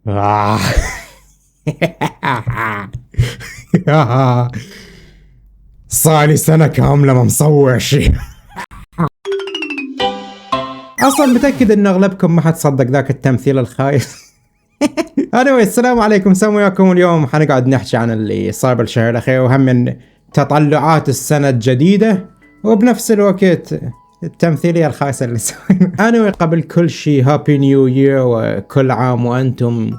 آه. صار لي سنة كاملة ما مصور شيء. اصلا متأكد ان اغلبكم ما حتصدق ذاك التمثيل الخايس. anyway السلام عليكم، سوي وياكم اليوم حنقعد نحكي عن اللي صار بالشهر الاخير وهم من تطلعات السنة الجديدة وبنفس الوقت التمثيلية الخايسة اللي سوينا. anyway قبل كل شيء هابي نيو يير وكل عام وانتم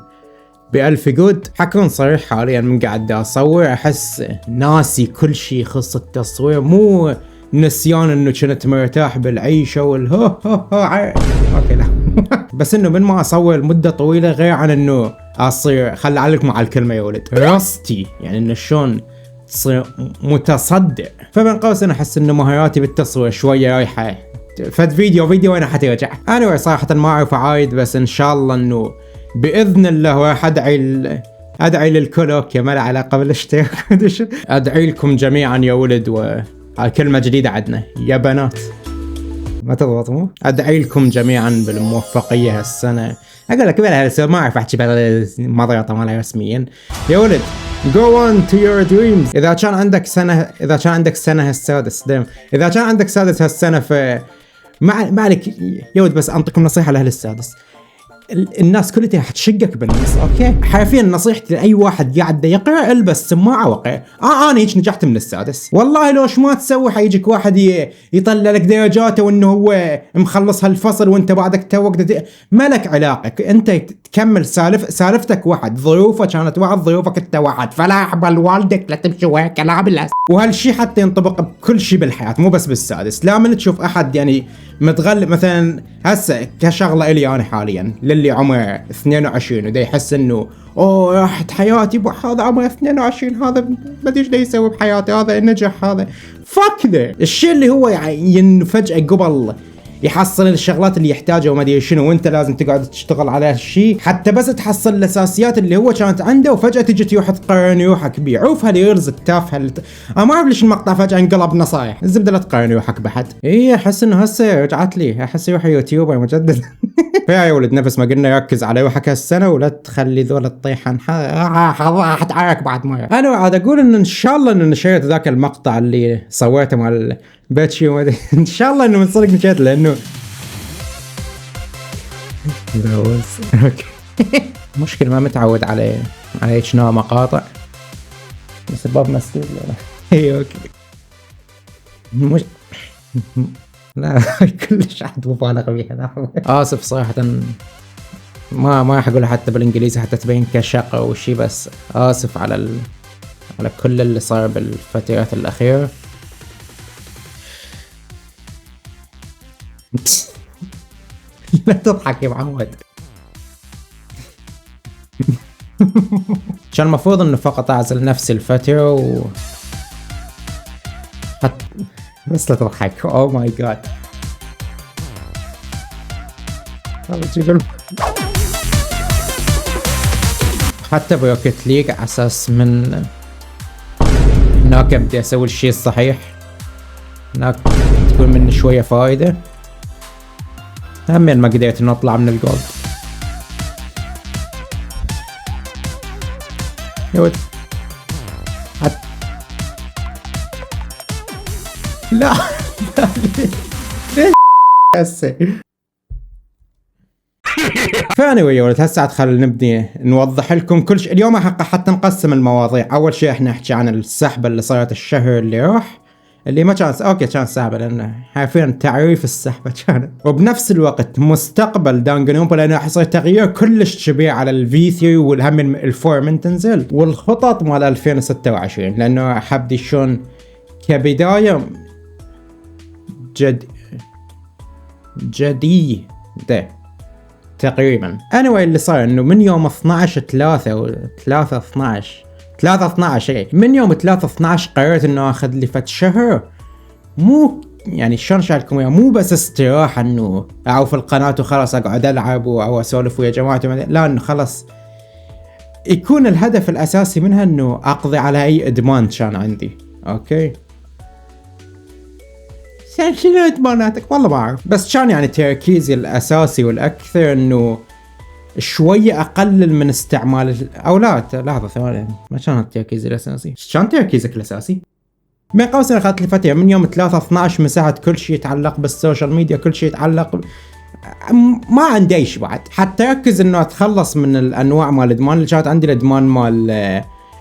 بألف جود. حكون صريح حاليا من قاعد اصور احس ناسي كل شيء يخص التصوير، مو نسيان انه كنت مرتاح بالعيشة اوكي لا. بس انه من ما اصور لمدة طويلة غير عن انه اصير خلي عليكم على الكلمة يا ولد رستي، يعني انه شلون تصير متصدع. فمن قوسين احس انه مهاراتي بالتصوير شوية رايحة، فد فيديو وين حترجع. anyway صراحة ما اعرف اعايد، بس ان شاء الله انه باذن الله راح ادعي للكل. اوكي ما له علاقة بالاشتراك. ادعي لكم جميعا يا ولد، وكلمة جديدة عندنا يا بنات ما تضغط مو. ادعي لكم جميعا بالموفقية هالسنة. اقول لك بلا ما اعرف احكي بهالمضيطة مالها رسميا يا ولد. go on to your dreams. اذا كان عندك سنة السادس دم، اذا كان عندك سادس هالسنة ف ما عليك يا ولد، بس انطيكم نصيحة لاهل السادس. الناس كلها حتشقك بالنص، اوكي؟ حرفيا نصيحتي لاي واحد قاعد يقرا البس سماعه وقع. انا هيك نجحت من السادس والله. لوش ما تسوي حيجيك واحد يطلع لك درجاته وانه هو مخلص هالفصل وانت بعدك توك ما لك علاقه. انت تكمل سالفتك واحد، ظروفه كانت واحد، ظروفك انت واحد، فلا احبل والدك لا تمشي وياك كلام بالله. وهالشي حتى ينطبق بكل شيء بالحياه مو بس بالسادس. لا من تشوف احد يعني متغلب مثلا هسه كشغله الي انا حاليا للي عمره 22 ودا يحس انه اوه راحت حياتي، هذا عمره 22 هذا ما ادري ايش دا يسوي بحياته، هذا نجح، هذا فك ذا الشيء اللي هو يعني فجأة قبل يحصل الشغلات اللي يحتاجها وما ادري شنو، وانت لازم تقعد تشتغل على هالشيء حتى بس تحصل الاساسيات اللي هو كانت عنده، وفجأة تجي تروح تقارن روحك بيه. عوف هاليرز التافه انا ما اعرف ليش المقطع فجأة انقلب نصايح. الزبده لا تقارن روحك بحد. ايه احس انه هسه رجعت لي احس روحي يوتيوبر مجدد. يا ولد نفس ما قلنا ركز على روحك هالسنه ولا تخلي ذول الطيحن حتعارك بعد مره. انا عاد اقول ان شاء الله انه نشرت ذاك المقطع اللي صورته مع باتشي ان شاء الله انه من صدق نشرت، لانه اوكي. مشكلة ما متعود على هيك نوع مقاطع، بس الباب مسدود. اي اوكي لا كلش عاد مبالغ بيها. اسف صراحة ما راح اقولها حتى بالانجليزي حتى تبين كشقة او شي، بس اسف على كل اللي صار بالفترات الاخيرة. لا تضحك يا معود. كان المفروض انه فقط اعزل نفسي الفترة بس لا تضحك. اوه ماي جاد. حتى بروكت ليج على اساس من هناك بدي اسوي الشيء الصحيح، هناك تكون مني شوية فائدة. همين ما قدرت انه اطلع من الجولد يا ولد. لا ليش هسه فاني يا ولد. هسه خل نبدي نوضح لكم كل شيء اليوم. حتى نقسم المواضيع. اول شيء احنا نحكي عن السحبة اللي صارت الشهر اللي راح، اللي ما كان اوكي كان سحبة لانه حرفيا تعريف السحبة كانت، وبنفس الوقت مستقبل دانجنرومبا لانه راح يصير تغيير كلش كبير على الفي 3 والهم الفور من تنزل، والخطط مال 2026 لانه حبدي شلون كبداية جديدة تقريبا. anyway اللي صار انه من يوم 12 من يوم 3/12 قررت انه اخذ لي فت شهر، مو يعني شلون شارككم اياه، مو بس استراحة انه اعوف القناة وخلاص اقعد العب او اسولف ويا جماعتي، لا انه خلص يكون الهدف الاساسي منها انه اقضي على اي ادمان كان عندي. اوكي شنو ادماناتك والله ما اعرف، بس كان يعني تركيزي الاساسي والاكثر انه شويه اقلل من استعمال او لا لحظه ثواني، ما كان تركيزي الاساسي، كان تركيزك الاساسي؟ بين قوسين اخذت لي فتره من يوم 3/12 مسحت كل شيء يتعلق بالسوشيال ميديا، كل شيء يتعلق ما عندي اي شيء بعد، حتى اركز انه اتخلص من الانواع مال الادمان اللي كانت عندي. الادمان مال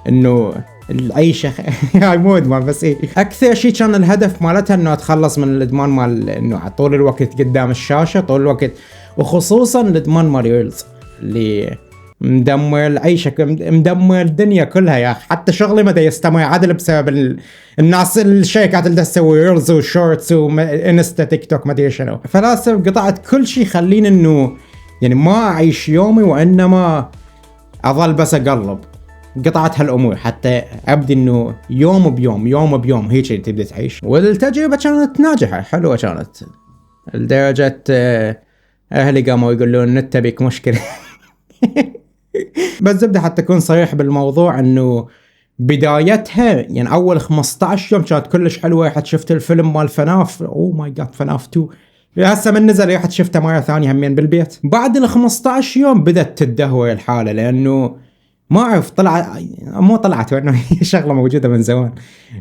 انه العيشه هاي مو ادمان بس إيه. اكثر شيء كان الهدف مالتها انه اتخلص من الادمان مال انه طول الوقت قدام الشاشه طول الوقت، وخصوصا الادمان مال ريلز اللي مدمر العيشه، مدمر الدنيا كلها يا اخي. حتى شغلي ما يستمر عدل بسبب الناس الشركات اللي تسوي ريلز وشورتس وانستا تيك توك ما ادري شنو. فلازم قطعت كل شيء خليني انه يعني ما اعيش يومي وانما اظل بس اقلب. قطعت هالامور حتى ابدي انه يوم بيوم يوم بيوم هيك تبدا تعيش. والتجربه كانت ناجحه حلوه كانت، لدرجه اهلي قاموا يقولون انت بك مشكله. بس زبده حتى اكون صريح بالموضوع انه بدايتها يعني اول 15 يوم كانت كلش حلوه. حتى شفت الفيلم مال فناف، اوه ماي جاد فناف 2 هسه من نزل رحت شفته مره ثانيه همين بالبيت. بعد ال 15 يوم بدت تدهور الحاله لانه ما اعرف طلعت وانه هي شغله موجوده من زمان،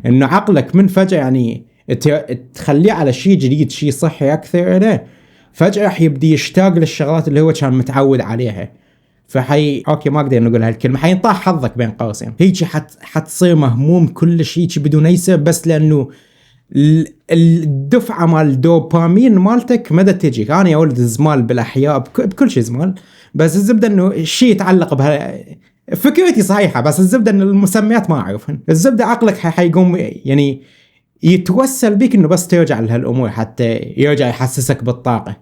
انه عقلك من فجاه يعني تخليه على شيء جديد شيء صحي اكثر له، فجاه راح يبدي يشتاق للشغلات اللي هو كان متعود عليها. اوكي ما اقدر نقول هالكلمه، حينطاح حظك بين قوسين. هيك حتصير مهموم كل شيء بدون اي سبب، بس لانه الدفعه مال الدوبامين مالتك مدى تجيك. انا يا ولد زمال بالاحياء بكل شيء زمال، بس الزبده انه الشيء يتعلق بها. فكرتي صحيحه بس الزبده ان المسميات ما اعرفهن. الزبده عقلك حيقوم يعني يتوسل بك انه بس ترجع لهالامور حتى يرجع يحسسك بالطاقه،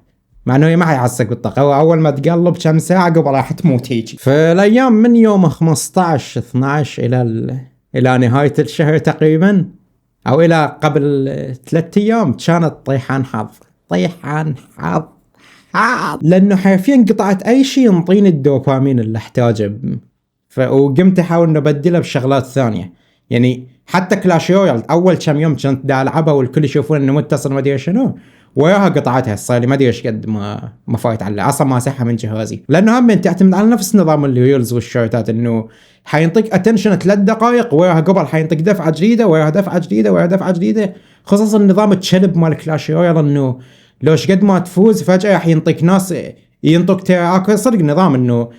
مع انه ما حيحسسك بالطاقه. هو اول ما تقلب كم ساعه قبل راح تموت هيك. فالايام من يوم 15 12 الى نهايه الشهر تقريبا او الى قبل 3 ايام كانت طيحان حظ لانه حرفيا قطعت اي شيء ينطيني الدوبامين اللي احتاجه. وقمت احاول انه ابدله بشغلات ثانيه. يعني حتى كلاش رويال اول كم يوم كنت دا العبها والكل يشوفون انه متصل ما ادري شنو، وياها قطعتها. صار لي ما ادري ايش قد ما فايت على اصلا ما اسحها من جهازي، لانه هم تعتمد على نفس نظام الريلز والشورتات، انه حينطيك اتنشن 3 دقائق وياها قبل حينطيك دفعه جديده وياها دفعه جديده وياها دفعه جديده. خصوصا نظام التشلب مال كلاش رويال انه لوش قد ما تفوز فجاه راح ينطيك ناس ينطوك صدق نظام انه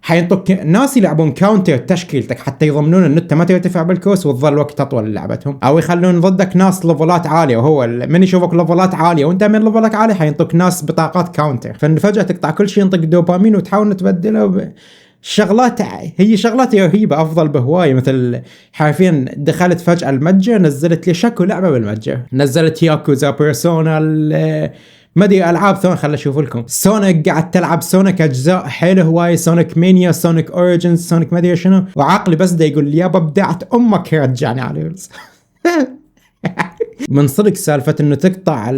حينطوك ناس يلعبون كاونتر تشكيلتك حتى يضمنون ان انت ما ترتفع بالكوس وتظل وقت اطول لعبتهم، او يخلون ضدك ناس ليفلات عاليه، وهو من يشوفك ليفلات عاليه وانت من ليفلك عالي حينطوك ناس بطاقات كاونتر. ففجاه تقطع كل شيء ينطيك دوبامين وتحاول تبدله شغلات. هي شغلات رهيبه افضل بهوايه، مثل حرفيا دخلت فجاه المتجر نزلت لي شكو لعبه بالمتجر، نزلت ياكوزا بيرسونا ما ادري العاب ثانيه. خل اشوف لكم سونيك، قاعد تلعب سونيك اجزاء حيله هواي، سونيك مانيا، سونيك اوريجنز، سونيك ما ادري شنو، وعقلي بس دا يقول لي يابا بدعت امك رجعني على ريلز. من صدق سالفه انه تقطع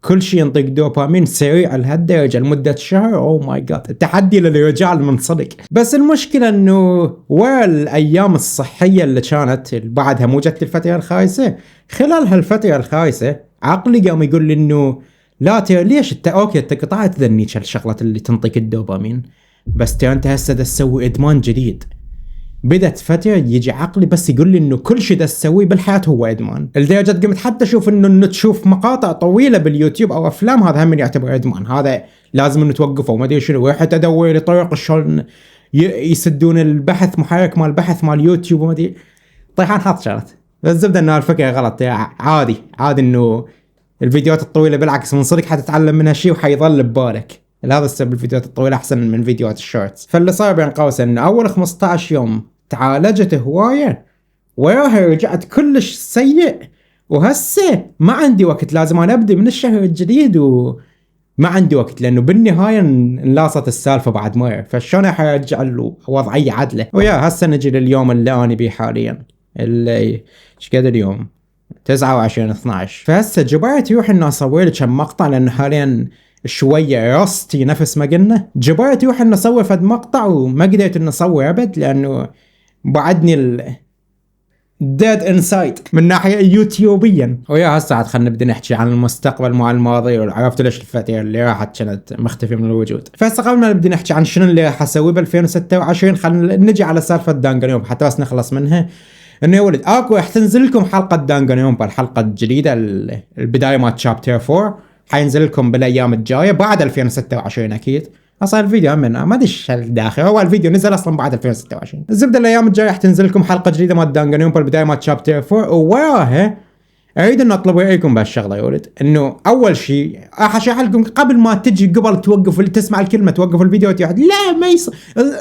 كل شيء ينطيك دوبامين سريع لهالدرجه لمده شهر، اوه ماي جاد تحدي للرجال من صدق. بس المشكله انه والايام الصحيه اللي كانت بعدها مو جت الفتره الخايسه، خلال هالفتره الخايسه عقلي قام يقول لي انه لا ترى ليش انت اوكي انت قطعت ذنيك الشغلات اللي تنطيك الدوبامين، بس ترى انت هسه تسوي ادمان جديد. بدت فتره يجي عقلي بس يقول لي انه كل شيء تسويه بالحياه هو ادمان، لدرجه قمت حتى اشوف انه تشوف مقاطع طويله باليوتيوب او افلام هذا هم يعتبر ادمان، هذا لازم انه توقفه وما ادري شنو. ورحت ادور لي طرق شلون يسدون البحث محرك مال البحث مال يوتيوب وما ادري. طيحان حظ كانت. بس الزبده انه الفكره غلط، عادي انه الفيديوهات الطويله بالعكس من صدق حتتعلم منها شيء وحيظل ببالك. هذا السبب الفيديوهات الطويله احسن من فيديوهات الشورتس. فاللي صار بين قوسين انه اول 15 يوم تعالجت هوايه وياها رجعت كلش سيء، وهسه ما عندي وقت، لازم انا ابدي من الشهر الجديد وما عندي وقت، لانه بالنهايه انلاصت السالفه بعد ما فشلون حيرجع له وضعيه عدله. ويا هسه نجي لليوم اللي انا بيه حاليا، اللي ايش قد اليوم 29/12. فهسه جبرت يروح انه اسوي لي كم مقطع، لانه حاليا شويه رستي نفس ما قلنا. جبرت يروح انه اسوي فد مقطع وما قدرت انه اسوي ابد، لانه بعدني ديد انسايد من ناحيه يوتيوبيا. ويا هسه عاد خلينا نبدا نحكي عن المستقبل مع الماضي، وعرفت ليش الفتره اللي راحت كانت مختفيه من الوجود. فهسه قبل ما نبدا نحكي عن شنو اللي حسويه ب 2026 خلينا نجي على سالفه دانغانيومبا حتى بس نخلص منها. انه يا ولد اكو راح تنزل لكم حلقه دانغانيومبا، الحلقه الجديده البدايه مال تشابتر 4 حينزل لكم بالايام الجايه بعد 2026 اكيد. اصلا الفيديو ما ادري الداخل، هو الفيديو نزل اصلا بعد 2026. الزبده الايام الجايه راح تنزل لكم حلقه جديده مال دانغانيومبا البدايه مال تشابتر 4، ووراها اريد ان اطلب رايكم بهالشغله يا ولد. انه اول شيء راح اشرح لكم قبل ما تجي، قبل توقف تسمع الكلمه توقف الفيديو وتقعد لا ما يصير،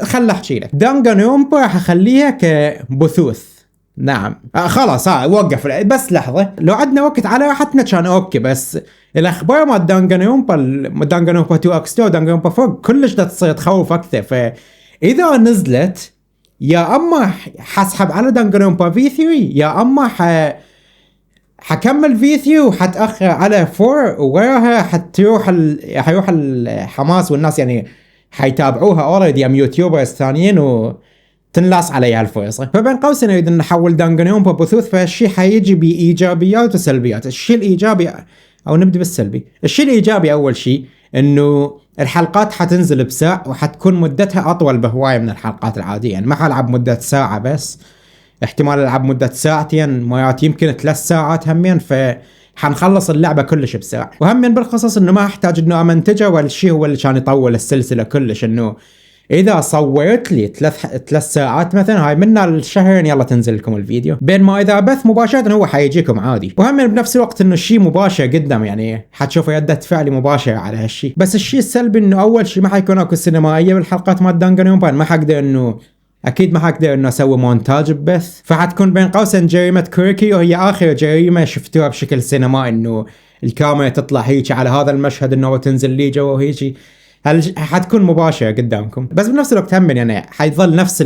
خل احكي لك. دانغانيومبا راح اخليها كبثوث. نعم خلاص وقف بس لحظه، لو عندنا وقت على راحتنا كان اوكي، بس الاخبار مال دانغانيومبا 2 اكس 2 ودانغانيومبا 4 كلش تصير تخوف اكثر. فاذا نزلت يا اما حسحب على دانغانيومبا في 3 يا اما حكمل في 3 وحتاخر على 4 ووراها حيروح الحماس والناس يعني حيتابعوها اوريدي ام يوتيوبرز ثانيين تنلاص عليها الفرصه. فبين قوسين نريد نحول دانغانيومبا بثوث، فالشيء حيجي بايجابيات وسلبيات. الشيء الايجابي او نبدا بالسلبي. الشيء الايجابي اول شيء انه الحلقات حتنزل بساعة وحتكون مدتها اطول بهوايه من الحلقات العاديه، يعني ما حلعب مده ساعه بس، احتمال العب مده ساعتين، مرات يمكن 3 ساعات همين، حنخلص اللعبه كلش بساعه. وهمين بالخصوص انه ما احتاج انه امنتجه، والشيء هو اللي كان يطول السلسله كلش. انه اذا صورت لي 3 ساعات مثلا هاي منا الشهرين يلا تنزل لكم الفيديو، بين ما اذا بث مباشره هو حيجيكم عادي. وهم بنفس الوقت انه الشيء مباشر قدام، يعني حتشوفوا يده فعل مباشره على هالشيء. بس الشيء السلبي انه اول شيء ما حيكون اكو سينمائيه بالحلقات مال دانغانيومبا، ما حقدر انه اكيد ما حقدر انه اسوي مونتاج ببث، فحتكون بين قوسين جريمه كوريكي، وهي اخر جريمه شفتوها بشكل سينمائي، انه الكاميرا تطلع هيك على هذا المشهد انه تنزل لي جوا وهيك، حتكون مباشرة قدامكم. بس بنفس الوقت هم يعني حيظل نفس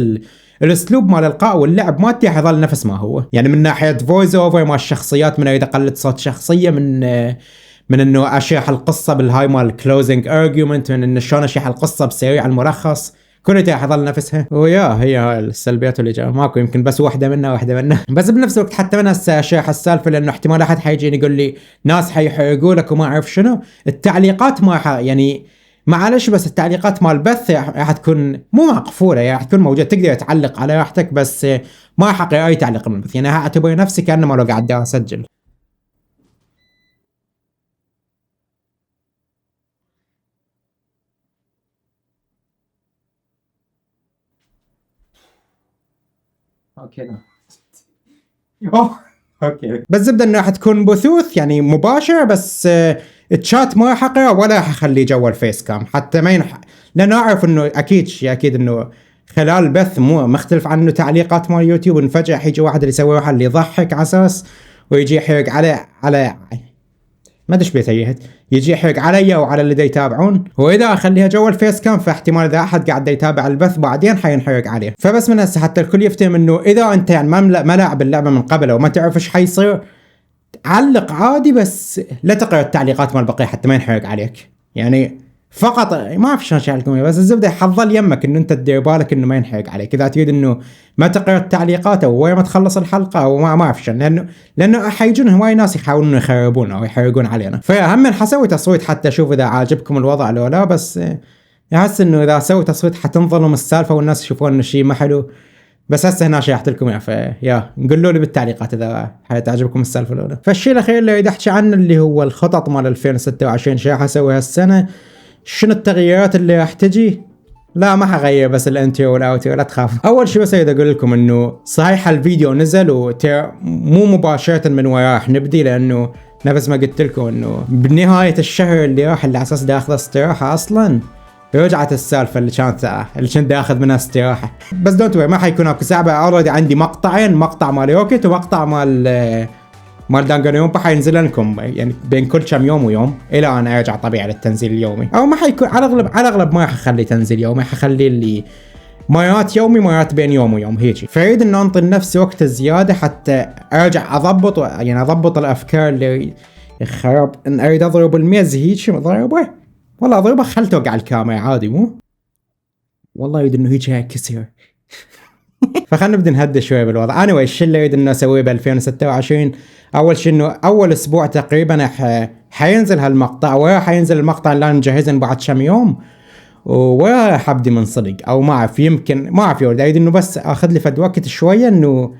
الاسلوب مال الالقاء واللعب مالتي حيظل نفس ما هو، يعني من ناحية فويس اوفر مال الشخصيات، من اريد اقلد صوت شخصية، من انه اشرح القصة بالهاي مال كلوزنج ارجيومنت، من انه شلون اشرح القصة بسريع الملخص، كلها حيظل نفسها. هي هاي السلبيات والايجابيات، ماكو يمكن بس واحدة منها. بس بنفس الوقت حتى من هسه اشرح السالفة، لانه احتمال احد حيجيني يقول لي ناس حيحرقوا لك وما اعرف شنو. التعليقات ما يعني معلش، بس التعليقات مال البث راح تكون مو مقفوله، يعني راح تكون موجوده، تقدر تعلق على راحتك، بس ما راح اقرا اي تعليق من البث، يعني اعتبر نفسي كانما لو قاعد اسجل. اوكي اوكي بس زبده انه راح تكون بثوث يعني مباشر، بس الشات ما راح اقرا ولا راح اخلي جو الفيس كام حتى ما لانه اعرف انه اكيد انه خلال البث مو مختلف عنه تعليقات مال يوتيوب، ان فجاه حيجي واحد اللي يسوي واحد اللي يضحك على اساس ويجي يحرق على ما ادري ايش بيتيهت، يجي يحرق علي وعلى اللي دا يتابعون. واذا اخليها جو الفيس كام فاحتمال اذا احد قاعد يتابع البث بعدين حينحرق عليه. فبس من هسه حتى الكل يفتهم انه اذا انت يعني ما لاعب اللعبه من قبل وما تعرف ايش حيصير، علق عادي بس لا تقرا التعليقات مال البقيه حتى ما ينحرق عليك، يعني فقط ما اعرف شلون اشرح لكم، بس الزبده حظل يمك انه انت تدير بالك انه ما ينحرق عليك اذا تريد انه ما تقرا التعليقات او وين ما تخلص الحلقه او ما اعرف شلون، لانه حيجون هواي ناس يحاولون يخربون او يحرقون علينا. فهم حسوي تصويت حتى اشوف اذا عاجبكم الوضع لو لا، بس احس انه اذا اسوي تصويت حتنظلم السالفه والناس يشوفون انه شيء ما حلو. بس هسه هنا شرحت لكم اياه، فيا نقولوا لي بالتعليقات اذا حتعجبكم السالفه الاولى. فالشيء الاخير اللي اريد احكي عنه اللي هو الخطط مال 2026، شو راح اسوي هالسنه، شنو التغييرات اللي راح تجي. لا ما حغير بس الانترو والاوترو لا تخاف. اول شيء بس اريد اقول لكم انه صحيح الفيديو نزل مو مباشره من وين راح نبدي، لانه نفس ما قلت لكم انه بنهايه الشهر اللي راح اللي على اساس دا اخذ استراحه اصلا رجعت السالفه اللي كنت اخذ منها استراحه. بس دونت وري ما حيكون اكو ساعه، اوريدي عندي مقطعين، مقطع مال روكيت ومقطع مال دانغانيومبا حينزل لكم يعني بين كل كم يوم ويوم الى ان ارجع طبيعي للتنزيل اليومي. او ما حيكون على الاغلب ما راح اخلي تنزيل يومي، حخلي اللي مرات يومي مرات بين يوم ويوم هيك. فاريد ان انطي لنفسي وقت زياده حتى ارجع اضبط الافكار اللي خرب. ان اريد اضرب الميز هيك ضربه، والله اضربه خل توقع الكاميرا عادي، مو والله يريد انه هيك كسر فخلنا نبدا نهدى شوي بالوضع. anyway الشيء اللي اريد انه اسويه ب 2026 اول شيء انه اول اسبوع تقريبا حينزل هالمقطع، ويا حينزل المقطع اللي انا مجهزه بعد كم يوم، ويا حبدي من صدق او ما اعرف، يمكن ما اعرف، اريد انه بس اخذ لي فد وقت شويه انه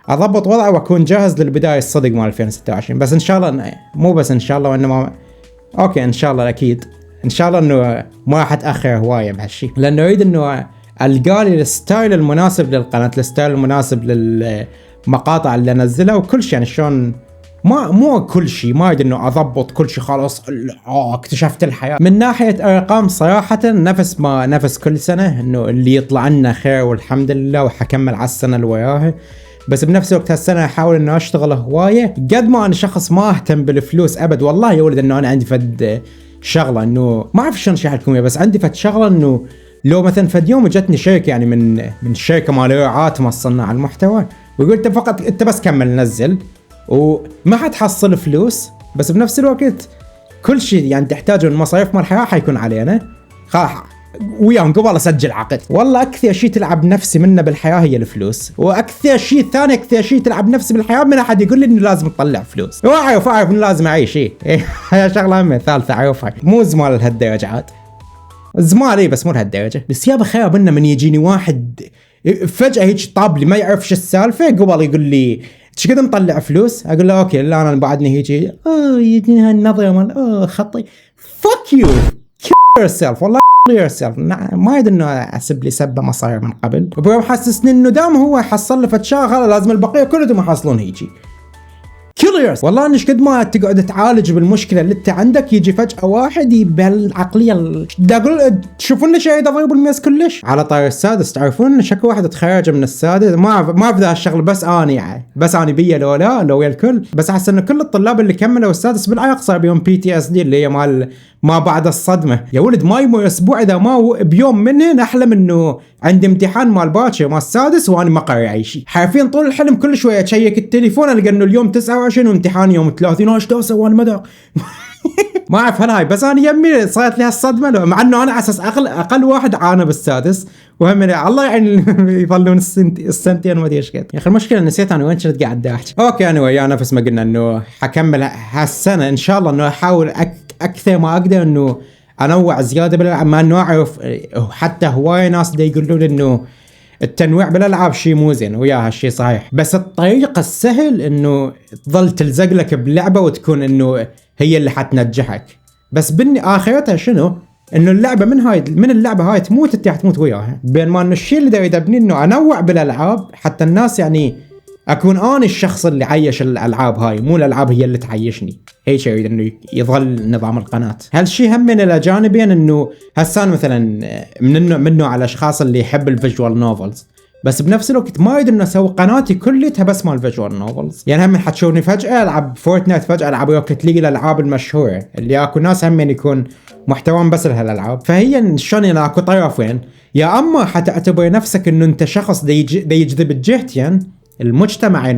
اضبط وضعي واكون جاهز للبدايه الصدق مال 2026. بس ان شاء الله، مو بس ان شاء الله وانما اوكي ان شاء الله اكيد ان شاء الله انه ما راح اتاخر هوايه بهالشيء، لانه اريد انه القالي الستايل المناسب للقناه، الستايل المناسب للمقاطع اللي انزلها وكل شيء. يعني شلون مو كل شيء، ما اريد انه اضبط كل شيء خلاص اكتشفت الحياه. من ناحيه ارقام صراحه نفس كل سنه، انه اللي يطلع لنا خير والحمد لله وحكمل على السنه اللي وياها. بس بنفس الوقت هالسنه احاول انه اشتغل هوايه، قد ما انا شخص ما اهتم بالفلوس ابد. والله يا ولد انه انا عندي فد شغله، انه ما اعرف شلون اشرح لكم، بس عندي فد شغله انه لو مثلا فد يوم جتني شركه يعني من شركه مال رعاة مال صناع المحتوى، ويقول فقط انت بس كمل نزل وما حتحصل فلوس، بس بنفس الوقت كل شيء يعني تحتاجه من مصاريف مال الحياه حيكون علينا وياهم قبل اسجل عقد. والله اكثر شيء تلعب نفسي منه بالحياه هي الفلوس، واكثر شيء ثاني اكثر شيء تلعب نفسي بالحياه من احد يقول لي انه لازم تطلع فلوس. واعرف انه لازم اعيش هي شغله هم ثالثه اعرفها، مو زمان لهالدرجه عاد، زمان بس مو لهالدرجه. بس يابا خير منه من يجيني واحد فجاه هيك طاب لي ما يعرفش السالفه، قبل يقول لي ايش قد مطلع فلوس، اقول له اوكي لا انا بعدني هيك يجيني هالنظره مال خطي فك يو yourself. والله yourself ما يد انه اسب لي سبه مصاري من قبل، وبيوم حسسني انه دام هو حصل له فتشاغل لازم البقيه كلهم يحصلون هيجي كيلرز. والله انش قد ما تقعد تعالج بالمشكله اللي انت عندك يجي فجاه واحد بهالعقليه دا اقول تشوفون شيء ضرب الميز كلش. على طاري السادس، تعرفون شكو واحد تخرج من السادس، ما في ذا الشغل، بس اني بيا لو ويا الكل. بس احس انه كل الطلاب اللي كملوا السادس بالعراق صار بيهم PTSD اللي هي مال ما بعد الصدمه. يا ولد ما يمر اسبوع اذا ما بيوم منه احلم انه عندي امتحان مال باكر مال السادس وانا ما قاري اي شيء. حرفيا طول الحلم كل شويه اشيك التليفون القى انه اليوم 29 وامتحان يوم 30، ايش دو اسوي انا ما ما اعرف هاي. بس انا يمي صارت لي هالصدمه، مع انه انا على اساس اقل واحد عانى بالسادس، وهم الله يعني يظلون السنتين ما ادري ايش قد. يا اخي المشكله نسيت انا وين كنت قاعد احكي. اوكي انا وياه نفس ما قلنا انه حكمل هالسنه ان شاء الله، انه احاول اكثر ما اقدر انه انوع زياده بالالعاب، مع انه اعرف حتى هوايه ناس دا يقولون انه التنويع بالالعاب شيء مو زين، وياها الشيء صحيح، بس الطريقه السهل انه تظل تلزق لك بلعبه وتكون انه هي اللي حتنجحك. بس اخرتها شنو؟ انه اللعبه من اللعبه هاي تموت انت حتموت وياها. بينما انه الشيء اللي دا يدبني انه انوع بالالعاب حتى الناس يعني اكون انا الشخص اللي عيش الالعاب هاي، مو الالعاب هي اللي تعيشني. هي شيء يريد انه يظل نظام القناه. هالشيء هم من الجانبين انه هسان مثلا منه على الاشخاص اللي يحب الفيجوال نوفلز، بس بنفس الوقت ما اريد انه اسوي قناتي كلها بس مال فيجوال نوفلز. يعني هم حتشوفني فجاه العب فورتنايت، فجاه العب روكت ليج، الالعاب المشهوره اللي اكو ناس هم يكون محتواهم بس لهالالعاب. فهي شلون يعني اكو طرفين، يا اما حتعتبر نفسك انه انت شخص دا يجذب الجهتين المجتمعين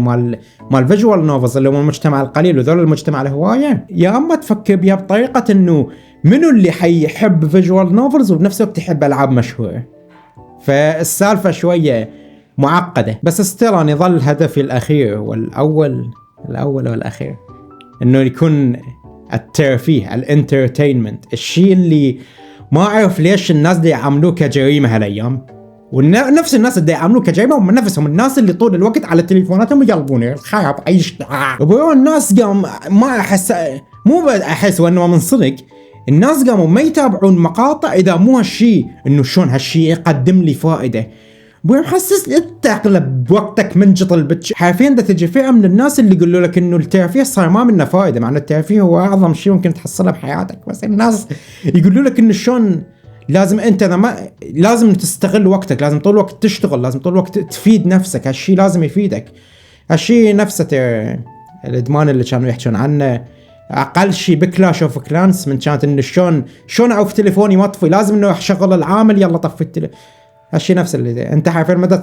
مال فيجوال نوفلز اللي هو المجتمع القليل وذول المجتمع الهوايه، يا اما تفكر بها بطريقه انه منو اللي حيحب فيجوال نوفلز وبنفس الوقت يحب العاب مشهوره. فالسالفه شويه معقده، بس ستيل يظل هدفي الاخير والاول والاخير انه يكون الترفيه، الانترتينمنت، الشيء اللي ما اعرف ليش الناس دي يعاملوه كجريمه هالايام، ونفس الناس اللي يعاملوه كجريمه هم نفسهم الناس اللي طول الوقت على تليفوناتهم يقلبون الخراب عيش وبيقولون الناس قام ما احس، مو احس وانه من صدق الناس قاموا ما يتابعون مقاطع اذا مو هالشيء انه شلون هالشيء يقدم لي فائده. محسس انت اغلب وقتك منجطل حرفيا ده تجي فئه من الناس اللي يقولوا لك انه الترفيه صار ما منه فائده، مع انه الترفيه هو اعظم شيء ممكن تحصله بحياتك، بس الناس يقولوا لك انه شلون لازم انت ما لازم تستغل وقتك، لازم طول الوقت تشتغل، لازم طول الوقت تفيد نفسك، هالشيء لازم يفيدك. هالشيء نفسه الادمان اللي كانوا يحكون عنه اقل شيء بكلاش اوف كلانس، من كانت انه شلون اعوف تليفوني مطفي، لازم انه اشغل العامل يلا طفي التليفون. هالشيء نفس اللي انت حرفيا ما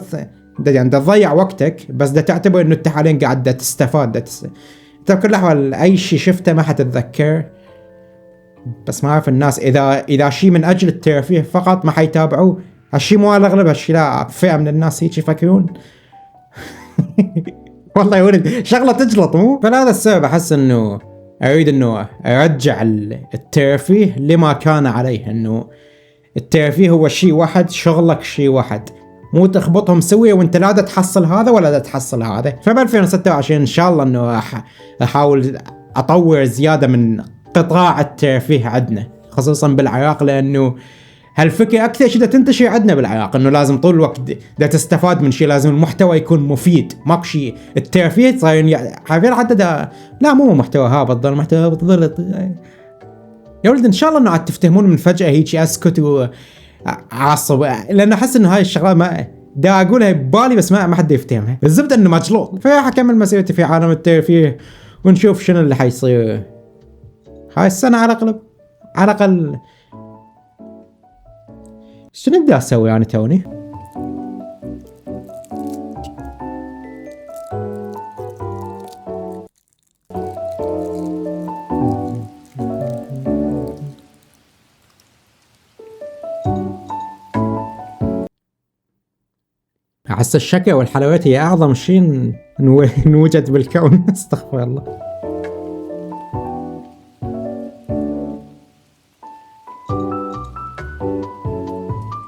يعني تضيع وقتك، بس ده تعتبر انه انت حاليا قاعد تستفاد. انت بكل الاحوال اي شيء شفته ما حتتذكر، بس ما اعرف الناس اذا شيء من اجل الترفيه فقط ما حيتابعوه، هالشي مو على الاغلب، هالشي لا فئة من الناس هيك يفكرون. والله يا ولد شغلة تجلط مو؟ فلهذا السبب احس انه اريد انه ارجع الترفيه لما كان عليه، انه الترفيه هو شيء واحد، شغلك شيء واحد، مو تخبطهم سوية وانت لا دا تحصل هذا ولا دا تحصل هذا. فب 2026 ان شاء الله انه احاول اطور زيادة من قطاع الترفيه عندنا، خصوصا بالعراق، لانه هالفكرة اكثر شيء دا تنتشر عندنا بالعراق، انه لازم طول الوقت دا تستفاد من شيء، لازم المحتوى يكون مفيد، ماكو شيء الترفيه صاير حرفيا حتى دا لا مو محتوى هابط، ضل محتوى هابط ضل. يا ولد ان شاء الله انه عاد تفتهمون من فجأة هيك اسكت وعصب، لان احس انه هاي الشغلات ما دا اقولها ببالي بس ما حد يفتهمها، الزبده انه مجلوط. فحكمل مسيرتي في عالم الترفيه ونشوف شنو اللي حيصير هاي السنه على الاقل. على الاقل شنو بدي اسوي انا توني؟ احس الشكل والحلويات هي اعظم شيء نوجد بالكون. استغفر الله.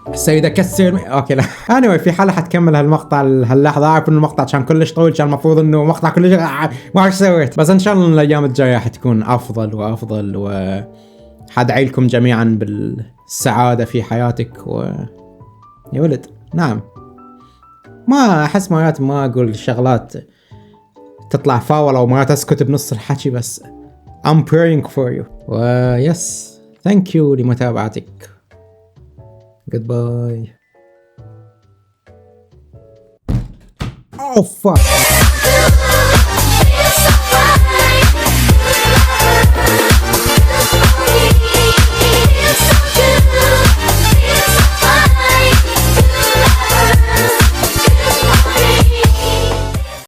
السيدة كسر اوكي لا anyway في حالة حتكمل هالمقطع هاللحظة، اعرف انه المقطع كان كلش طويل، كان المفروض انه مقطع كلش ما ايش سويت، بس ان شاء الله الايام الجاية حتكون افضل وافضل، حدعي لكم جميعا بالسعادة في حياتك. يا ولد نعم، ما احس مرات ما اقول شغلات تطلع فاولة ومرات اسكت بنص الحكي، بس I'm praying for you. yes thank you لمتابعتك. goodbye. oh fuck